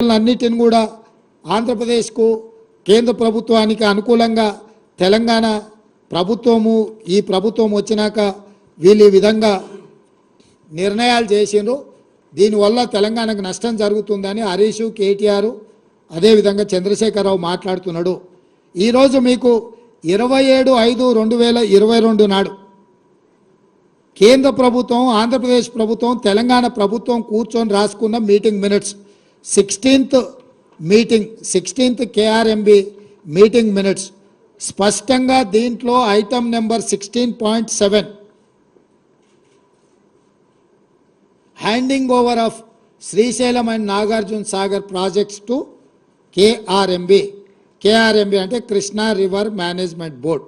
అన్నిటిని కూడా ఆంధ్రప్రదేశ్కు కేంద్ర ప్రభుత్వానికి అనుకూలంగా తెలంగాణ ప్రభుత్వము ఈ ప్రభుత్వం వచ్చినాక వీళ్ళు ఈ విధంగా నిర్ణయాలు చేసిండ్రు. దీనివల్ల తెలంగాణకు నష్టం జరుగుతుందని హరీష్ కేటీఆర్ అదేవిధంగా చంద్రశేఖరరావు మాట్లాడుతున్నాడు. ఈరోజు మీకు 27/5/2022 నాడు కేంద్ర ప్రభుత్వం ఆంధ్రప్రదేశ్ ప్రభుత్వం తెలంగాణ ప్రభుత్వం కూర్చొని రాసుకున్న meeting minutes 16th KRMB meeting minutes స్పష్టంగా దీంట్లో item number 16.7 handing over of Srisailam and Nagarjuna Sagar projects to KRMB అంటే కృష్ణా రివర్ మేనేజ్మెంట్ బోర్డ్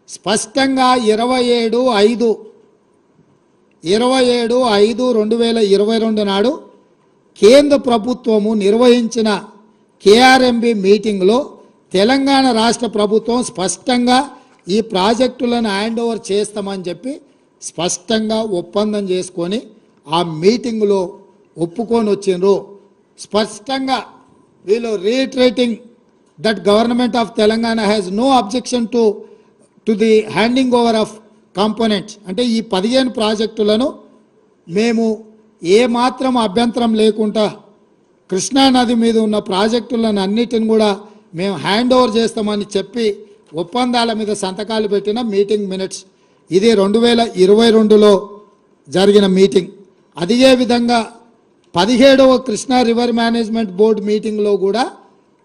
స్పష్టంగా 27/5/2022 నాడు కేంద్ర ప్రభుత్వము నిర్వహించిన KRMB మీటింగ్లో తెలంగాణ రాష్ట్ర ప్రభుత్వం స్పష్టంగా ఈ ప్రాజెక్టులను హ్యాండ్ ఓవర్ చేస్తామని చెప్పి స్పష్టంగా ఒప్పందం చేసుకొని ఆ మీటింగ్లో ఒప్పుకొని వచ్చిండ్రు. స్పష్టంగా వీళ్ళు reiterating that government of Telangana has no objection to the handing over of components. అంటే ఈ 15 ప్రాజెక్టులను మేము ఏమాత్రం అభ్యంతరం లేకుండా కృష్ణానది మీద ఉన్న ప్రాజెక్టులను అన్నిటిని కూడా మేము హ్యాండ్ ఓవర్ చేస్తామని చెప్పి ఒప్పందాల మీద సంతకాలు పెట్టిన మీటింగ్ మినిట్స్. ఇది 2022లో జరిగిన మీటింగ్. అదే విధంగా 17వ కృష్ణా రివర్ మేనేజ్మెంట్ బోర్డు మీటింగ్లో కూడా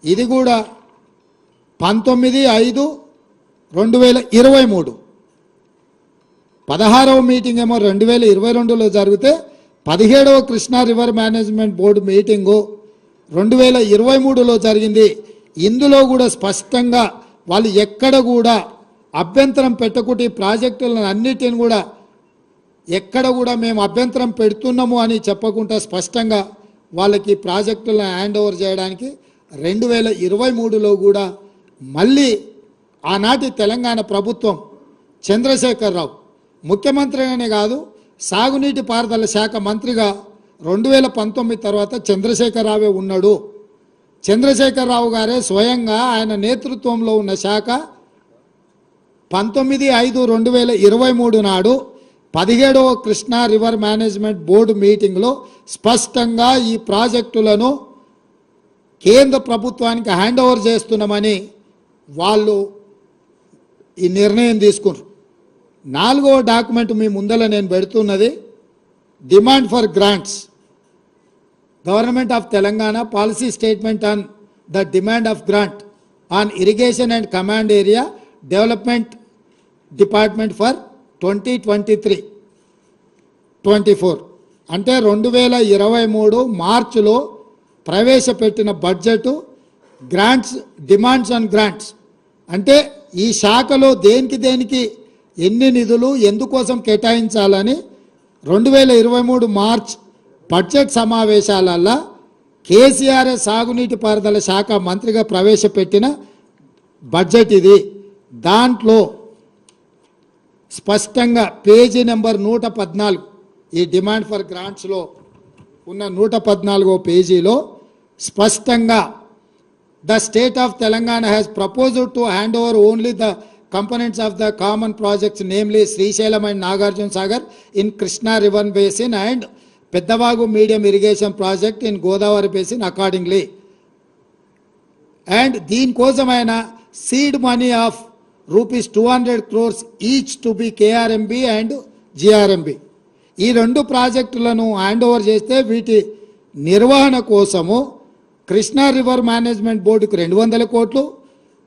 ఇది కూడా 19/5/2023 16వ మీటింగ్ ఏమో 2022లో జరిగితే 17వ Krishna river management board meeting 2023లో జరిగింది. ఇందులో కూడా స్పష్టంగా వాళ్ళు ఎక్కడ కూడా అభ్యంతరం పెట్టకుండా ఈ ప్రాజెక్టులను అన్నిటిని కూడా ఎక్కడ కూడా మేము అభ్యంతరం పెడుతున్నాము అని చెప్పకుండా స్పష్టంగా వాళ్ళకి ప్రాజెక్టులను హ్యాండ్ ఓవర్ చేయడానికి 2023లో కూడా మళ్ళీ ఆనాటి తెలంగాణ ప్రభుత్వం చంద్రశేఖరరావు ముఖ్యమంత్రిగానే కాదు సాగునీటి పారుదల శాఖ మంత్రిగా 2019 తర్వాత చంద్రశేఖరరావే ఉన్నాడు. చంద్రశేఖరరావు గారే స్వయంగా ఆయన నేతృత్వంలో ఉన్న శాఖ 19/5/2023 నాడు 17వ కృష్ణా రివర్ మేనేజ్మెంట్ బోర్డు మీటింగ్లో స్పష్టంగా ఈ ప్రాజెక్టులను కేంద్ర ప్రభుత్వానికి హ్యాండ్ ఓవర్ చేస్తున్నామని వాళ్ళు ఈ నిర్ణయం తీసుకున్నారు. 4వ డాక్యుమెంట్ మీ ముందర నేను పెడుతున్నది demand for grants government of Telangana policy statement on the demand of grant on irrigation and command area development department for 2023-24 అంటే 2023 మార్చిలో ప్రవేశపెట్టిన budget grants demands on grants అంటే ఈ శాఖలో దేనికి ఎన్ని నిధులు ఎందుకోసం కేటాయించాలని 2023 మార్చ్ బడ్జెట్ సమావేశాలలో కేసీఆర్ సాగునీటి పారుదల శాఖ మంత్రిగా ప్రవేశపెట్టిన బడ్జెట్ ఇది. దాంట్లో స్పష్టంగా పేజీ నెంబర్ 114 ఈ డిమాండ్ ఫర్ గ్రాంట్స్లో ఉన్న 114వ పేజీలో స్పష్టంగా the state of Telangana has proposed to hand over only the components of the common projects namely Srisailam and Nagarjuna Sagar in Krishna River Basin and Peddavagu medium irrigation project in Godavari Basin accordingly. And deen kosamaina seed money of rupees 200 crores each to be KRMB and GRMB. ఈ 2 ప్రాజెక్టులను hand over చేస్తే వీటి నిర్వహణ కోసము Krishna river management బోర్డుకు 200 కోట్లు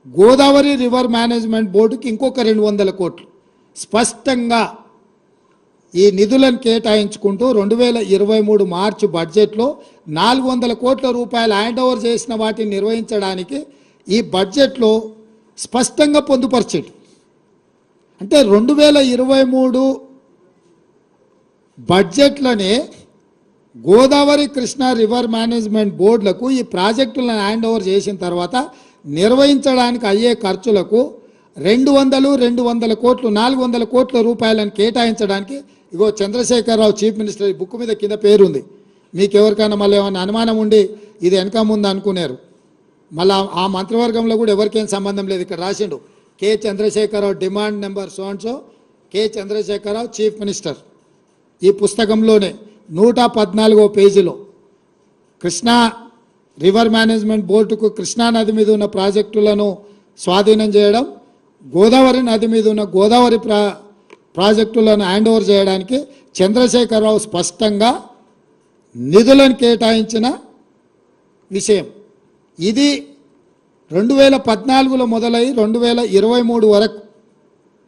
Godavari river management బోర్డుకి ఇంకొక 200 కోట్లు స్పష్టంగా ఈ నిధులను కేటాయించుకుంటూ 2023 మార్చి బడ్జెట్లో 400 కోట్ల రూపాయలు హ్యాండ్ ఓవర్ చేసిన వాటిని నిర్వహించడానికి ఈ బడ్జెట్లో స్పష్టంగా పొందుపరిచాడు. అంటే 2023 బడ్జెట్లోనే గోదావరి కృష్ణా రివర్ మేనేజ్మెంట్ బోర్డులకు ఈ ప్రాజెక్టులను హ్యాండ్ ఓవర్ చేసిన తర్వాత నిర్వహించడానికి అయ్యే ఖర్చులకు 200 కోట్లు 400 కోట్ల రూపాయలను కేటాయించడానికి ఇగో చంద్రశేఖరరావు చీఫ్ మినిస్టర్ బుక్ మీద కింద పేరుంది మీకు ఎవరికైనా మళ్ళీ ఏమైనా అనుమానం ఉండి ఇది వెనక ముందు అనుకున్నారు. మళ్ళీ ఆ మంత్రివర్గంలో కూడా ఎవరికేం సంబంధం లేదు. ఇక్కడ రాసిండు K Chandrashekar Rao demand number so K Chandrashekar Rao chief minister. ఈ పుస్తకంలోనే 114వ పేజీలో కృష్ణా రివర్ మేనేజ్మెంట్ బోర్డుకు కృష్ణా నది మీద ఉన్న ప్రాజెక్టులను స్వాధీనం చేయడం, గోదావరి నది మీద ఉన్న గోదావరి ప్రాజెక్టులను హ్యాండ్ ఓవర్ చేయడానికి చంద్రశేఖరరావు స్పష్టంగా నిధులను కేటాయించిన విషయం. ఇది 2014లో మొదలై 2023 వరకు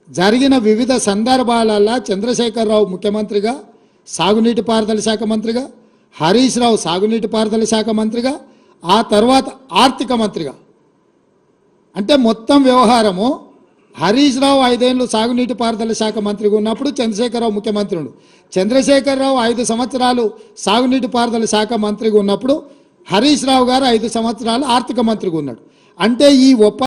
జరిగిన వివిధ సందర్భాలలో చంద్రశేఖరరావు ముఖ్యమంత్రిగా, సాగునీటి పారుదల శాఖ మంత్రిగా, హరీష్ రావు సాగునీటి పారుదల శాఖ మంత్రిగా, ఆ తర్వాత ఆర్థిక మంత్రిగా, అంటే మొత్తం వ్యవహారము హరీష్ రావు 5 ఏళ్ళు సాగునీటి పారుదల శాఖ మంత్రిగా ఉన్నప్పుడు చంద్రశేఖరరావు ముఖ్యమంత్రి ఉండు. చంద్రశేఖరరావు 5 సంవత్సరాలు సాగునీటి పారుదల శాఖ మంత్రిగా ఉన్నప్పుడు హరీష్ రావు గారు 5 సంవత్సరాలు ఆర్థిక మంత్రిగా ఉన్నాడు. అంటే ఈ